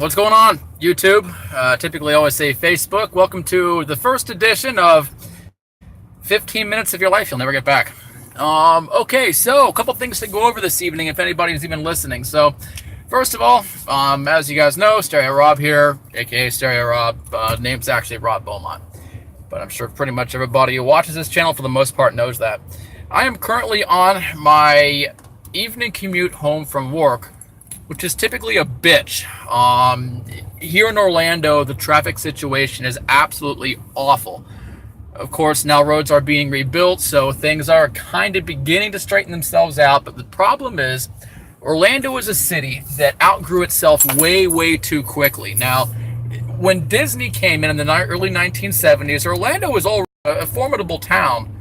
What's going on, YouTube? Typically, I always say Facebook. Welcome to the first edition of 15 minutes of your life you'll never get back. Okay, so a couple things to go over this evening, if anybody's even listening. So, first of all, as you guys know, Stereo Rob here, aka Stereo Rob. Name's actually Rob Beaumont, but I'm sure pretty much everybody who watches this channel, for the most part, knows that. I am currently on my evening commute home from work, which is typically a bitch. Here in Orlando, the traffic situation is absolutely awful. Of course, now roads are being rebuilt, so things are kind of beginning to straighten themselves out. But the problem is, Orlando is a city that outgrew itself way, way too quickly. Now, when Disney came in the early 1970s, Orlando was already a formidable town.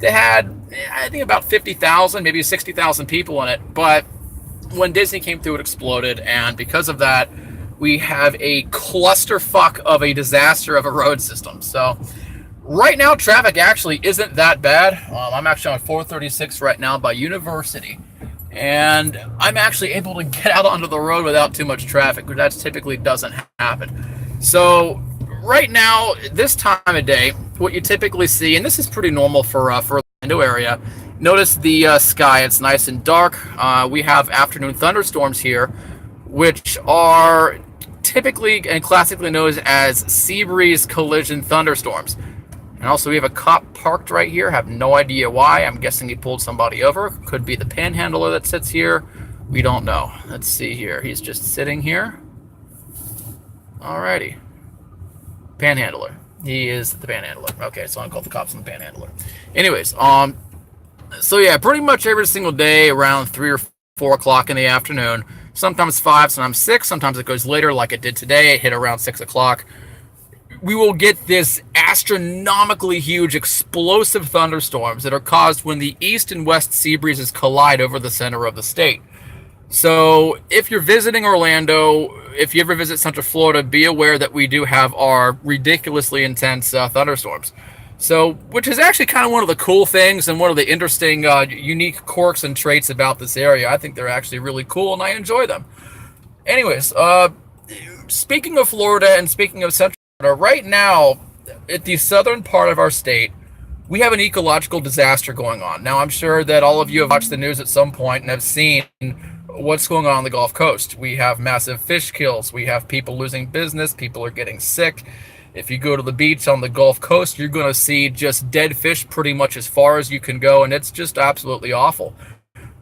They had, I think, about 50,000, maybe 60,000 people in it, but when Disney came through, it exploded, and because of that, we have a clusterfuck of a disaster of a road system. So right now, traffic actually isn't that bad. I'm actually on 436 right now by University, and I'm actually able to get out onto the road without too much traffic, which that typically doesn't happen. So right now, this time of day, what you typically see, and this is pretty normal for Orlando area. Notice the sky, it's nice and dark. We have afternoon thunderstorms here, which are typically and classically known as sea breeze collision thunderstorms. And also we have a cop parked right here. Have no idea why. I'm guessing he pulled somebody over. Could be the panhandler that sits here. We don't know. Let's see here. He's just sitting here. Alrighty. Panhandler. He is the panhandler. Okay, so I'm called the cops and the panhandler. Anyways, so yeah, pretty much every single day around 3 or 4 o'clock in the afternoon, sometimes 5, sometimes 6, sometimes it goes later like it did today. It hit around 6 o'clock. We will get this astronomically huge explosive thunderstorms that are caused when the east and west sea breezes collide over the center of the state. So if you're visiting Orlando, if you ever visit Central Florida, be aware that we do have our ridiculously intense thunderstorms. So, which is actually kind of one of the cool things and one of the interesting, unique quirks and traits about this area. I think they're actually really cool, and I enjoy them. Anyways, speaking of Florida and speaking of Central Florida, right now, at the southern part of our state, we have an ecological disaster going on. Now, I'm sure that all of you have watched the news at some point and have seen what's going on the Gulf Coast. We have massive fish kills. We have people losing business. People are getting sick. If you go to the beach on the Gulf Coast, you're going to see just dead fish pretty much as far as you can go, and it's just absolutely awful.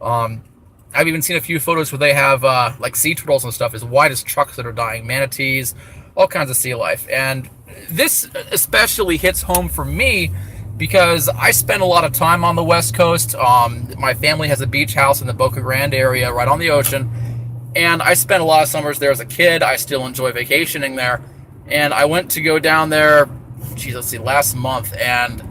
I've even seen a few photos where they have like sea turtles and stuff as wide as trucks that are dying, manatees, all kinds of sea life. And this especially hits home for me because I spend a lot of time on the West Coast. My family has a beach house in the Boca Grande area right on the ocean, and I spent a lot of summers there as a kid. I still enjoy vacationing there. And I went to go down there, last month, and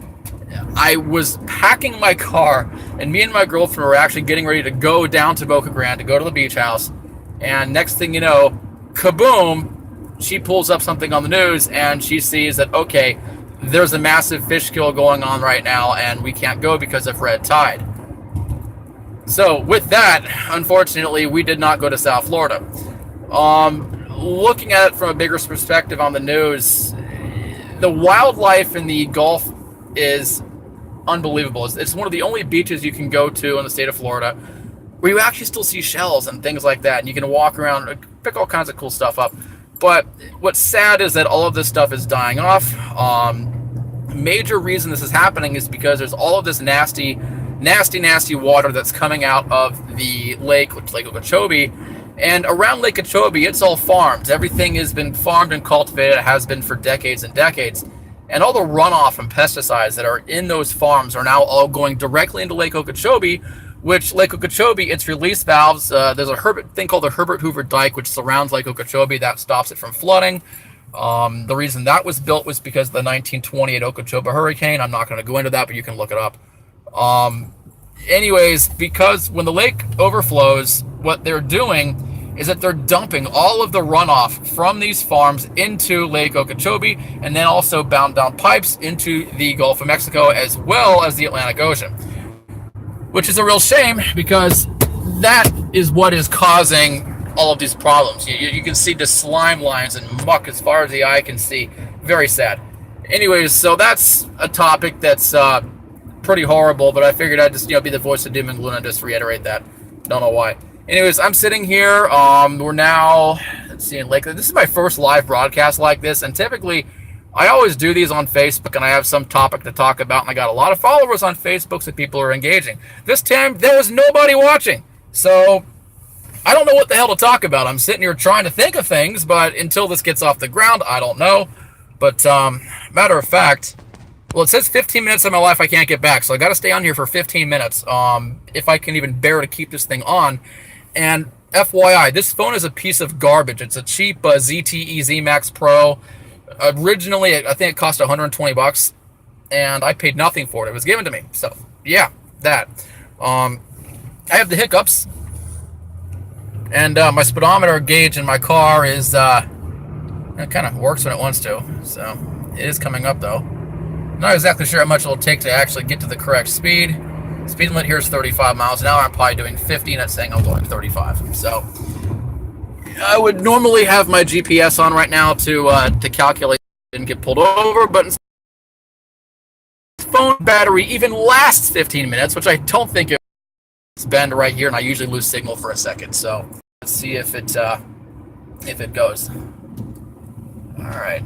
I was packing my car, and me and my girlfriend were actually getting ready to go down to Boca Grande to go to the beach house. And next thing you know, kaboom, she pulls up something on the news, and she sees that, okay, there's a massive fish kill going on right now, and we can't go because of red tide. So with that, unfortunately, we did not go to South Florida. Looking at it from a bigger perspective on the news, the wildlife in the Gulf is unbelievable. It's one of the only beaches you can go to in the state of Florida where you actually still see shells and things like that, and you can walk around and pick all kinds of cool stuff up. But what's sad is that all of this stuff is dying off. Major reason this is happening is because there's all of this nasty water that's coming out of the lake, which is Lake Okeechobee. And around Lake Okeechobee, it's all farms. Everything has been farmed and cultivated. It has been for decades and decades. And all the runoff and pesticides that are in those farms are now all going directly into Lake Okeechobee, which Lake Okeechobee, its release valves, there's a thing called the Herbert Hoover Dike, which surrounds Lake Okeechobee. That stops it from flooding. The reason that was built was because of the 1928 Okeechobee hurricane. I'm not going to go into that, but you can look it up. Anyways, because when the lake overflows, what they're doing is that they're dumping all of the runoff from these farms into Lake Okeechobee, and then also bound down pipes into the Gulf of Mexico as well as the Atlantic Ocean, which is a real shame because that is what is causing all of these problems. You can see the slime lines and muck as far as the eye can see. Very sad. Anyways, so that's a topic that's pretty horrible, but I figured I'd just be the voice of doom and gloom and just reiterate that. Don't know why. Anyways, I'm sitting here. We're now, let's see, in Lakeland. This is my first live broadcast like this, and typically I always do these on Facebook, and I have some topic to talk about, and I got a lot of followers on Facebook, so people are engaging. This time, there was nobody watching, so I don't know what the hell to talk about. I'm sitting here trying to think of things, but until this gets off the ground, I don't know. But matter of fact, well, it says 15 minutes of my life I can't get back, so I got to stay on here for 15 minutes if I can even bear to keep this thing on. And FYI, this phone is a piece of garbage. It's a cheap ZTE Z Max Pro. Originally, I think it cost $120, and I paid nothing for it. It was given to me. So, yeah, that. I have the hiccups, and my speedometer gauge in my car is, it kind of works when it wants to. So, it is coming up, though. Not exactly sure how much it'll take to actually get to the correct speed. Speed limit here is 35 miles an hour. I'm probably doing 50, and it's saying I'm going 35. So, I would normally have my GPS on right now to calculate and get pulled over, but phone battery even lasts 15 minutes, which I don't think it's bend right here, and I usually lose signal for a second. So let's see if it goes. All right.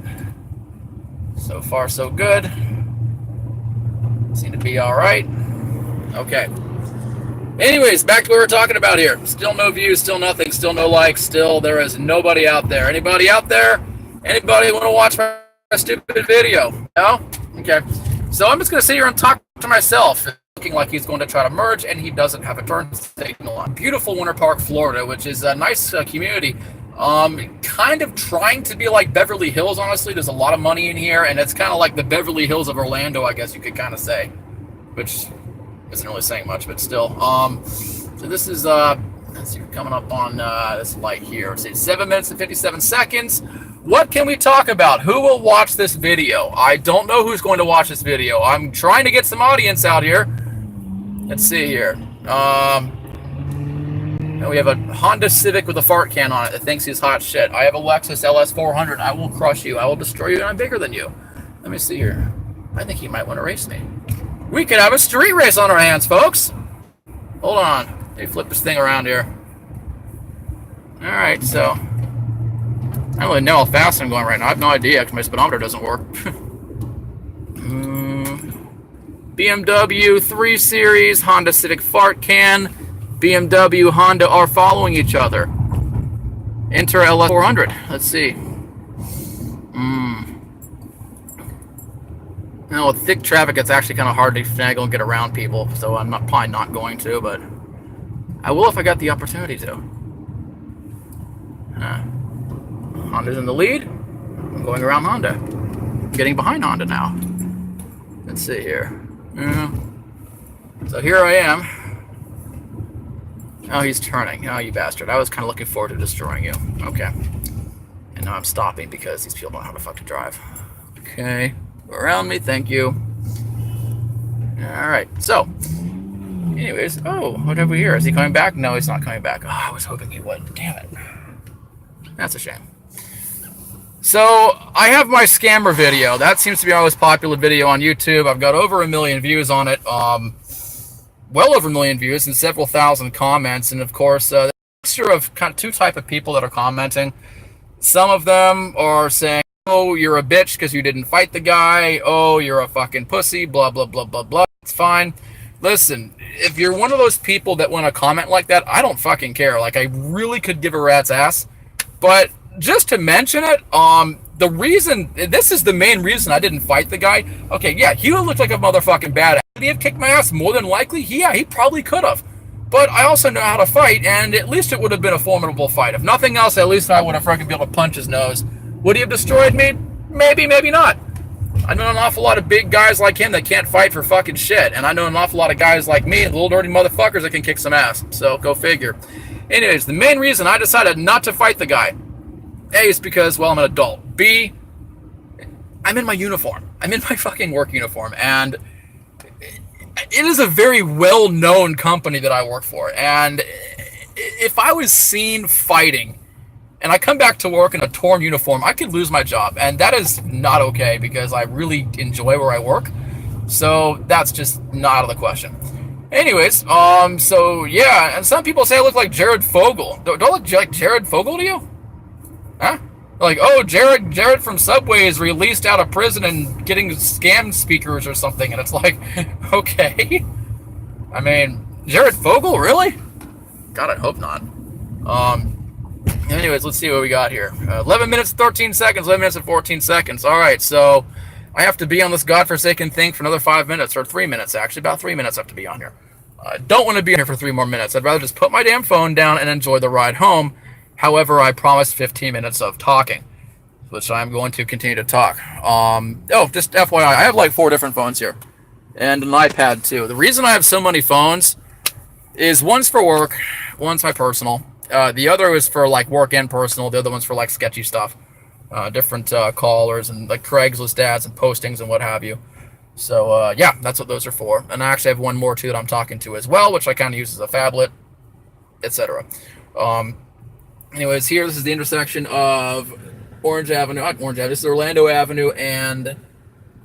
So far, so good. Seem to be all right. Okay. Anyways, back to what we're talking about here. Still no views, still nothing, still no likes, still there is nobody out there. Anybody out there? Anybody want to watch my stupid video? No? Okay. So I'm just going to sit here and talk to myself. It's looking like he's going to try to merge, and he doesn't have a turn signal on. Beautiful Winter Park, Florida, which is a nice community. Kind of trying to be like Beverly Hills, honestly. There's a lot of money in here, and it's kind of like the Beverly Hills of Orlando, I guess you could kind of say. Which isn't really saying much, but still. So this is, let's see, we're coming up on this light here. It's 7 minutes and 57 seconds. What can we talk about? Who will watch this video? I don't know who's going to watch this video. I'm trying to get some audience out here. Let's see here. We have a Honda Civic with a fart can on it that thinks he's hot shit. I have a Lexus LS400. I will crush you. I will destroy you, and I'm bigger than you. Let me see here. I think he might want to race me. We could have a street race on our hands, folks. Hold on. They flip this thing around here. Alright, so I don't really know how fast I'm going right now. I have no idea because my speedometer doesn't work. BMW 3 Series, Honda Civic fart can, BMW, Honda are following each other. Enter LS400. Let's see. No, with thick traffic, it's actually kind of hard to finagle and get around people, so I'm probably not going to, but I will if I got the opportunity to. Honda's in the lead. I'm going around Honda. I'm getting behind Honda now. Let's see here. So here I am. Oh, he's turning. Oh, you bastard. I was kind of looking forward to destroying you. Okay. And now I'm stopping because these people don't know how to fucking drive. Okay. Around me, thank you. Alright, so anyways, oh, what have we here? Is he coming back? No, he's not coming back. Oh, I was hoping he would. Damn it. That's a shame. So I have my scammer video. That seems to be our most popular video on YouTube. I've got over 1 million views on it. Well over 1 million views and several thousand comments. And of course, the mixture of kind of two type of people that are commenting. Some of them are saying, oh, you're a bitch because you didn't fight the guy. Oh, you're a fucking pussy, blah, blah, blah, blah, blah. It's fine. Listen, if you're one of those people that want to comment like that, I don't fucking care. Like, I really could give a rat's ass. But just to mention it, the reason, this is the main reason I didn't fight the guy. Okay, yeah, he would look like a motherfucking badass. Could he have kicked my ass? More than likely, yeah, he probably could have. But I also know how to fight, and at least it would have been a formidable fight. If nothing else, at least I would have fucking been able to punch his nose. Would he have destroyed me? Maybe, maybe not. I know an awful lot of big guys like him that can't fight for fucking shit. And I know an awful lot of guys like me, little dirty motherfuckers that can kick some ass. So, go figure. Anyways, the main reason I decided not to fight the guy, A, is because, well, I'm an adult. B, I'm in my uniform. I'm in my fucking work uniform. And it is a very well-known company that I work for. And if I was seen fighting and I come back to work in a torn uniform, I could lose my job. And that is not okay because I really enjoy where I work. So that's just not out of the question. Anyways, so yeah, and some people say I look like Jared Fogle. Don't I look like Jared Fogle to you? Huh? Like, oh, Jared from Subway is released out of prison and getting scam speakers or something. And it's like, okay. I mean, Jared Fogle, really? God, I hope not. Anyways, let's see what we got here. 11 minutes and 13 seconds, 11 minutes and 14 seconds. All right, so I have to be on this godforsaken thing for another 5 minutes, or 3 minutes, actually. About 3 minutes I have to be on here. I don't want to be here for 3 more minutes. I'd rather just put my damn phone down and enjoy the ride home. However, I promised 15 minutes of talking, which I'm going to continue to talk. Just FYI, I have like 4 different phones here, and an iPad too. The reason I have so many phones is one's for work, one's my personal. The other is for like work and personal. The other one's for like sketchy stuff, different callers and like Craigslist ads and postings and what have you. So yeah, that's what those are for. And I actually have one more too that I'm talking to as well, which I kind of use as a phablet, etc. Anyways, here, this is the intersection of Orange Avenue, not Orange Avenue, this is Orlando Avenue and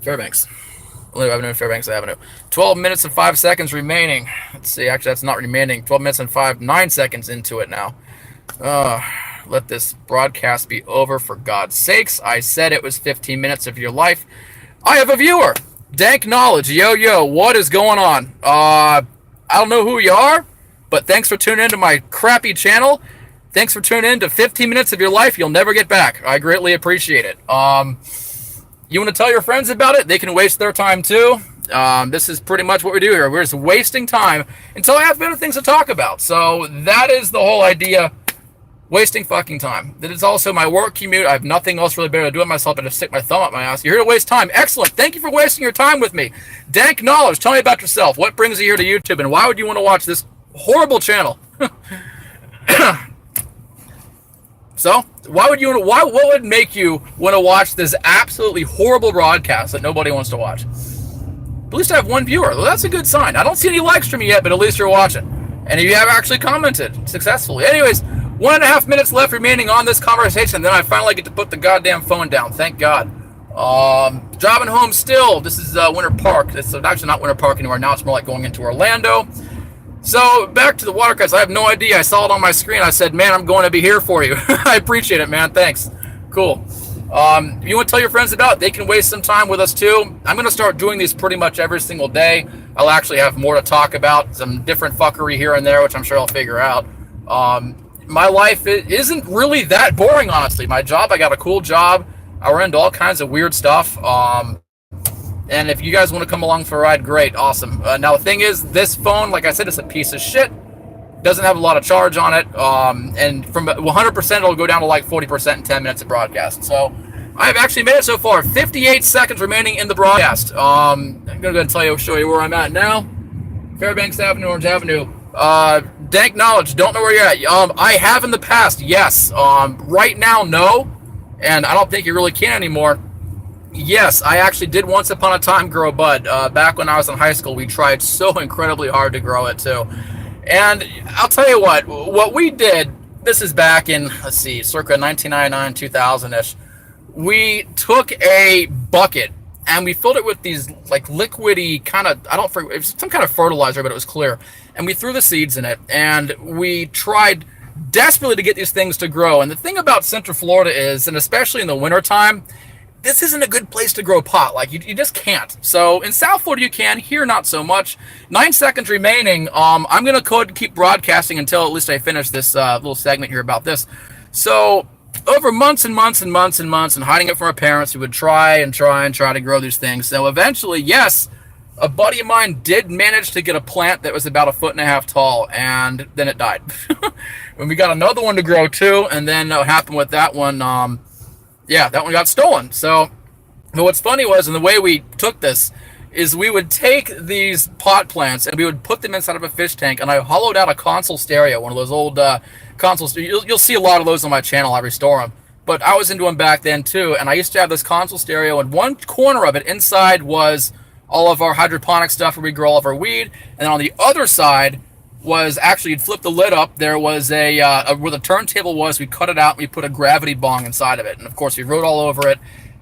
Fairbanks. Orlando Avenue and Fairbanks Avenue. 12 minutes and 5 seconds remaining. Let's see, actually that's not remaining. 12 minutes and 9 seconds into it now. Let this broadcast be over for God's sakes. I said it was 15 minutes of your life. I have a viewer. Dank Knowledge, yo, what is going on? I don't know who you are, but thanks for tuning into my crappy channel. Thanks for tuning in to 15 minutes of your life you'll never get back. I greatly appreciate it. You want to tell your friends about it? They can waste their time too. This is pretty much what we do here. We're just wasting time until I have better things to talk about. So that is the whole idea. Wasting fucking time. That is also my work commute. I have nothing else really better to do with myself but to stick my thumb up my ass. You're here to waste time. Excellent. Thank you for wasting your time with me. Dank Knowledge, tell me about yourself. What brings you here to YouTube, and why would you want to watch this horrible channel? So, what would make you want to watch this absolutely horrible broadcast that nobody wants to watch? At least I have one viewer. Well, that's a good sign. I don't see any likes from you yet, but at least you're watching. And you have actually commented successfully. Anyways, 1.5 minutes left remaining on this conversation, then I finally get to put the goddamn phone down. Thank God. Driving home still. This is Winter Park. It's actually not Winter Park anymore. Now it's more like going into Orlando. So, back to the watercress. I have no idea. I saw it on my screen. I said, man, I'm going to be here for you. I appreciate it, man. Thanks. Cool. If you want to tell your friends about it, they can waste some time with us, too. I'm going to start doing these pretty much every single day. I'll actually have more to talk about, some different fuckery here and there, which I'm sure I'll figure out. My life isn't really that boring, honestly. My job, I got a cool job. I run into all kinds of weird stuff. And if you guys want to come along for a ride, great, awesome. Now, the thing is, this phone, like I said, is a piece of shit. Doesn't have a lot of charge on it. And from 100%, it'll go down to like 40% in 10 minutes of broadcast. So I've actually made it so far. 58 seconds remaining in the broadcast. I'm going to go and show you where I'm at now. Fairbanks Avenue, Orange Avenue. Dank Knowledge, don't know where you're at. I have in the past, yes. Right now, no. And I don't think you really can anymore. Yes, I actually did once upon a time grow a bud. Back when I was in high school, we tried so incredibly hard to grow it too. And I'll tell you what we did, this is back in, let's see, circa 1999, 2000-ish. We took a bucket and we filled it with these like liquidy kind of, it was some kind of fertilizer, but it was clear. And we threw the seeds in it and we tried desperately to get these things to grow. And the thing about Central Florida is, and especially in the wintertime, this isn't a good place to grow pot. Like, you just can't. So, in South Florida, you can. Here, not so much. 9 seconds remaining. I'm going to go ahead and keep broadcasting until at least I finish this little segment here about this. So, over months and months and months and months and hiding it from our parents, we would try to grow these things. So, eventually, yes, a buddy of mine did manage to get a plant that was about 1.5 feet tall, and then it died. When we got another one to grow, too, and then what happened with that one, yeah, that one got stolen. So, but what's funny was, and the way we took this, is we would take these pot plants and we would put them inside of a fish tank, and I hollowed out a console stereo, one of those old consoles. You'll see a lot of those on my channel. I restore them. But I was into them back then too, and I used to have this console stereo, and one corner of it inside was all of our hydroponic stuff where we grow all of our weed, and then on the other side was actually, you'd flip the lid up. There was where the turntable was, we cut it out, and we put a gravity bong inside of it. And of course, we wrote all over it.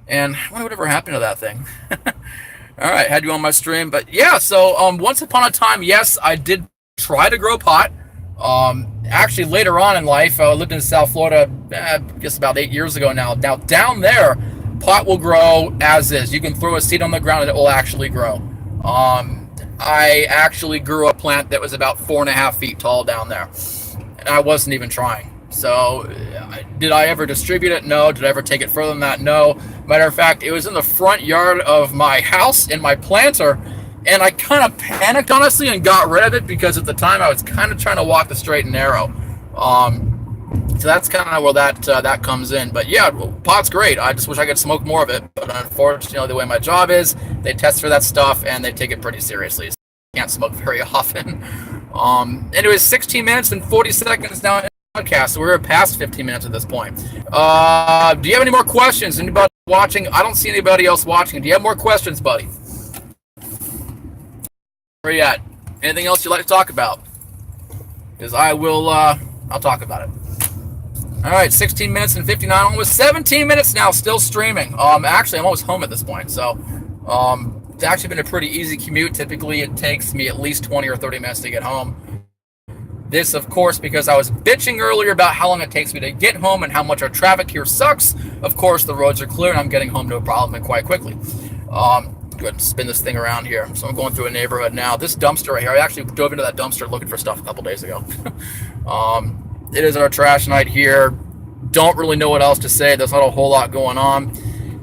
And I wonder whatever happened to that thing. All right, had you on my stream. But yeah, so once upon a time, yes, I did try to grow pot. Actually, later on in life, I lived in South Florida, I guess about 8 years ago now. Now, down there, pot will grow as is. You can throw a seed on the ground and it will actually grow. I actually grew a plant that was about 4.5 feet tall down there. And I wasn't even trying. So, did I ever distribute it? No. Did I ever take it further than that? No. Matter of fact, it was in the front yard of my house in my planter. And I kind of panicked, honestly, and got rid of it because at the time I was kind of trying to walk the straight and narrow. So that's kind of where that comes in. But yeah, pot's great. I just wish I could smoke more of it. But unfortunately, the way my job is, they test for that stuff and they take it pretty seriously. So I can't smoke very often. Anyways, 16 minutes and 40 seconds now in the podcast. So we're past 15 minutes at this point. Do you have any more questions? Anybody watching? I don't see anybody else watching. Do you have more questions, buddy? Where you at? Anything else you'd like to talk about? Because I'll talk about it. All right, 16 minutes and 59, almost 17 minutes now, still streaming. Actually, I'm almost home at this point, so it's actually been a pretty easy commute. Typically, it takes me at least 20 or 30 minutes to get home. This, of course, because I was bitching earlier about how long it takes me to get home and how much our traffic here sucks. Of course, the roads are clear, and I'm getting home no problem and quite quickly. Go ahead and spin this thing around here. So I'm going through a neighborhood now. This dumpster right here, I actually dove into that dumpster looking for stuff a couple days ago. It is our trash night here. Don't really know what else to say. There's not a whole lot going on.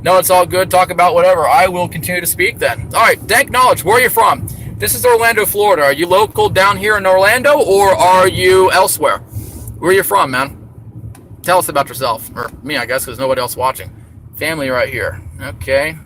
No, it's all good. Talk about whatever. I will continue to speak then. All right, Dank Knowledge, where are you from? This is Orlando, Florida. Are you local down here in Orlando, or are you elsewhere? Where are you from, man? Tell us about yourself. Or me, I guess, because nobody else watching. Family right here. Okay.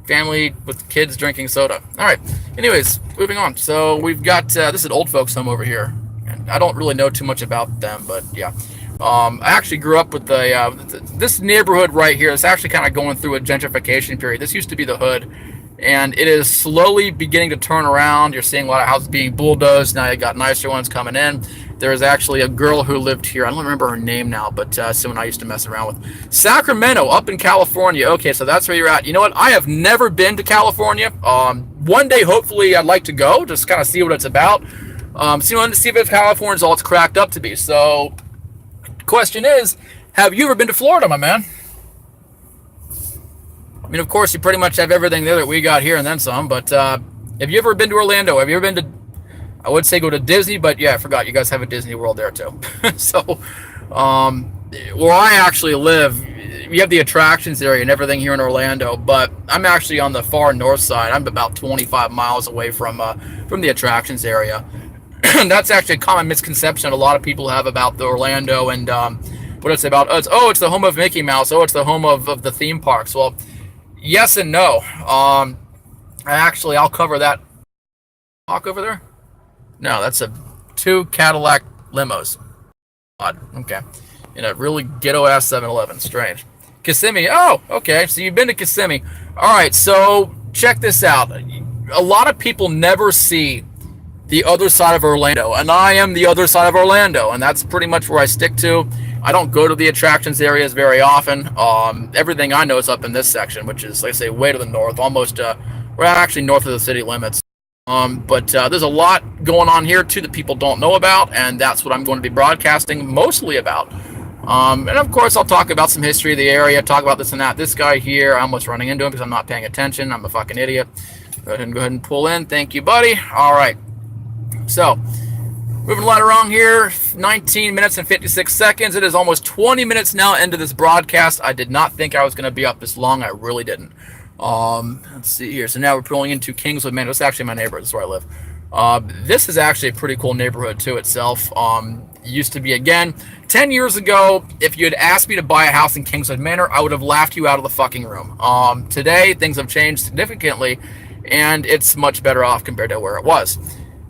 Family with kids drinking soda. All right. Anyways, moving on. So we've got, this is an old folks home over here. And I don't really know too much about them, but yeah. I actually grew up with this neighborhood right here. It's actually kind of going through a gentrification period. This used to be the hood, and it is slowly beginning to turn around. You're seeing a lot of houses being bulldozed. Now you got nicer ones coming in. There's actually a girl who lived here. I don't remember her name now, but someone I used to mess around with. Sacramento, up in California. Okay, so that's where you're at. You know what? I have never been to California. One day, hopefully, I'd like to go, just kind of see what it's about. See if California's all it's cracked up to be. So, question is, have you ever been to Florida, my man? I mean, of course, you pretty much have everything there that we got here and then some, but have you ever been to Orlando? Have you ever been to, I would say go to Disney, but yeah, I forgot. You guys have a Disney World there too. So, where I actually live, we have the attractions area and everything here in Orlando, but I'm actually on the far north side. I'm about 25 miles away from the attractions area. That's actually a common misconception a lot of people have about the Orlando and what it's about. It's the home of Mickey Mouse. Oh, it's the home of the theme parks. Well, yes and no. I'll cover that. Walk over there? No, that's two Cadillac limos. Odd. Okay. In a really ghetto-ass 7-Eleven. Strange. Kissimmee. Oh, okay. So you've been to Kissimmee. All right, so check this out. A lot of people never see the other side of Orlando, and I am the other side of Orlando, and that's pretty much where I stick to. I don't go to the attractions areas very often. Everything I know is up in this section, which is, like I say, way to the north, almost, we're actually north of the city limits. But there's a lot going on here, too, that people don't know about, and that's what I'm going to be broadcasting mostly about. And, of course, I'll talk about some history of the area, talk about this and that. This guy here, I'm almost running into him because I'm not paying attention. I'm a fucking idiot. Go ahead and pull in. Thank you, buddy. All right. So, moving right along here, 19 minutes and 56 seconds. It is almost 20 minutes now into this broadcast. I did not think I was going to be up this long. I really didn't. Let's see here. So now we're pulling into Kingswood, man. This is actually my neighborhood. This is where I live. This is actually a pretty cool neighborhood to itself. Used to be, again, 10 years ago, if you had asked me to buy a house in Kingswood Manor, I would have laughed you out of the fucking room. Today, things have changed significantly, and it's much better off compared to where it was.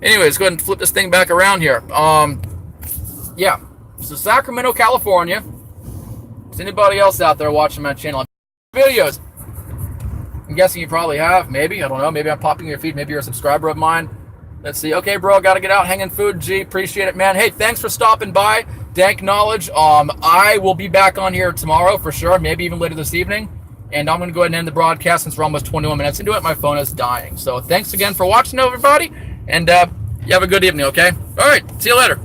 Anyways, go ahead and flip this thing back around here. Yeah, so Sacramento, California. Is anybody else out there watching my channel videos? I'm guessing you probably have. Maybe. I don't know. Maybe I'm popping your feed. Maybe you're a subscriber of mine. Let's see. Okay, bro, got to get out, hanging food. G, appreciate it, man. Hey, thanks for stopping by. Dank Knowledge. I will be back on here tomorrow for sure, maybe even later this evening. And I'm going to go ahead and end the broadcast since we're almost 21 minutes into it. My phone is dying. So thanks again for watching, everybody. And you have a good evening, okay? All right. See you later.